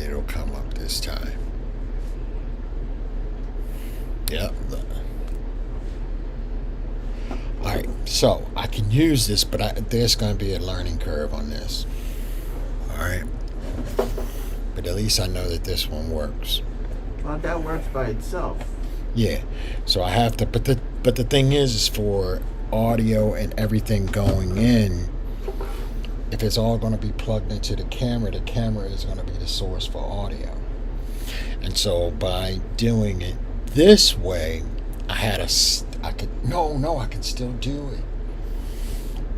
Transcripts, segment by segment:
it'll come up this time. Yep. Alright, so I can use this, but there's going to be a learning curve on this. Alright. But at least I know that this one works. Well, that works by itself. Yeah. So I have to, but the thing is for audio and everything going in, if it's all going to be plugged into the camera is going to be the source for audio. And so by doing it this way, I can still do it.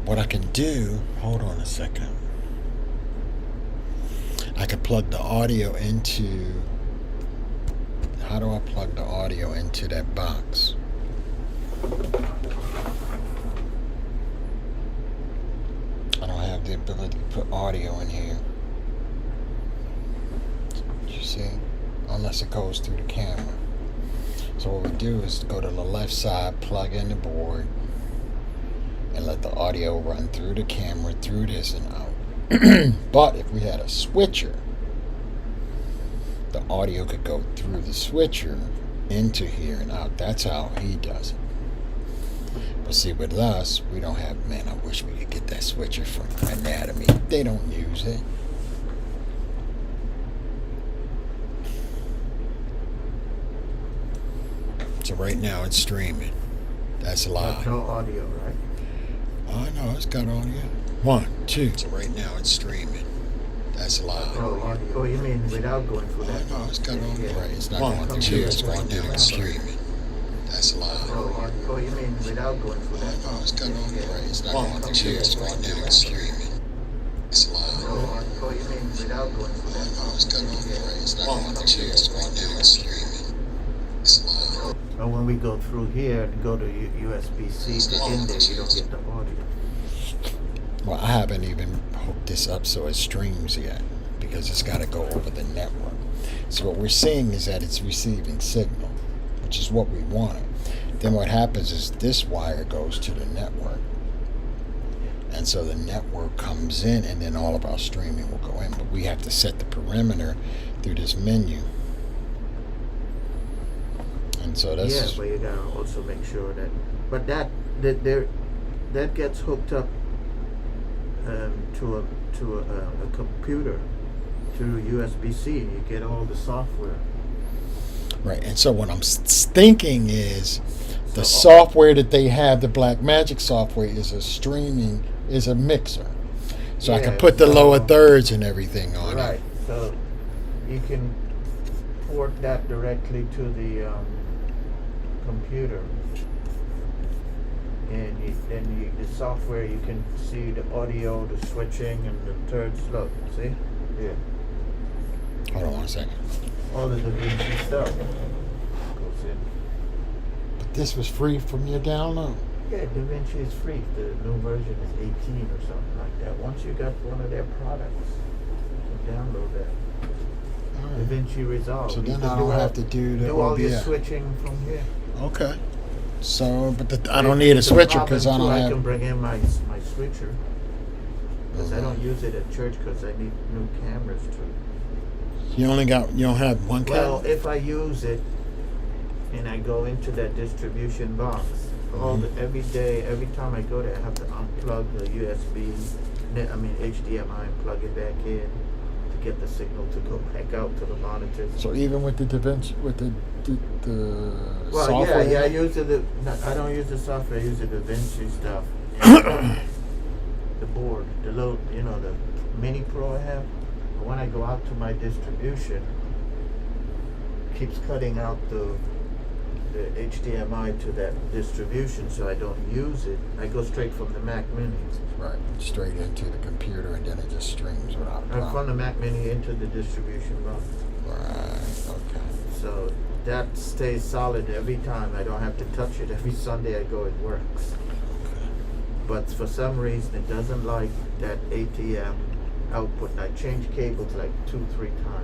What I can do, hold on a second. I can plug the audio into, how do I plug the audio into that box? I don't have the ability to put audio in here. You see? Unless it goes through the camera. So what we do is go to the left side, plug in the board, and let the audio run through the camera, through this and out. But if we had a switcher, the audio could go through the switcher into here and out. That's how he does it. But see, with us, we don't have, man, I wish we could get that switcher from Anatomy. They don't use it. So right now it's streaming. That's live. No audio, right? Oh, no, it's got audio. 1, 2. So right now it's streaming. That's live. Oh, you mean without going through that? No, it's got audio. Right, it's not going through here. It's right now it's streaming. That's live. Oh, you mean without going through that? No, it's got audio. Right, it's not going through here. It's right now it's streaming. That's live. Oh, you mean without going through that? No, it's got audio. Right, it's not going through here. It's right now it's streaming. That's live. But when we go through here and go to USB-C to in there, you don't get the audio. Well, I haven't even hooked this up so it streams yet because it's got to go over the network. So what we're seeing is that it's receiving signal, which is what we wanted. Then what happens is this wire goes to the network. And so the network comes in and then all of our streaming will go in. But we have to set the parameter through this menu. And so that's... Yeah, but you gotta also make sure that... But that gets hooked up to a computer through USB-C. You get all the software. Right, and so what I'm thinking is the software that they have, the Blackmagic software, is a mixer. So I can put the lower thirds and everything on it. Right, so you can port that directly to the computer. And the software, you can see the audio, the switching, and the third slope. See? Yeah. Hold on 1 second. All the DaVinci stuff goes in. But this was free from your download? Yeah, DaVinci is free. The new version is 18 or something like that. Once you got one of their products, you can download that. Right. DaVinci Resolve. So then I don't have to do the all your switching from here. Okay. So, but I don't need a switcher because I don't have... I can bring in my switcher because I don't use it at church because I need new cameras too. You don't have one camera? Well, if I use it and I go into that distribution box, every day, every time I go there, I have to unplug the HDMI and plug it back in to get the signal to go back out to the monitors. So even with the DaVinci, with the software? Yeah, I use it. I don't use the software. I use the DaVinci stuff. The board, the little, the Mini Pro I have. But when I go out to my distribution, it keeps cutting out the HDMI to that distribution, so I don't use it. I go straight from the Mac Mini. Right, straight into the computer, and then it just streams without a problem. From the Mac Mini into the distribution box. Right. Okay. So that stays solid every time. I don't have to touch it. Every Sunday I go, it works. Okay. But for some reason, it doesn't like that ATM output. I change cables like 2-3 times.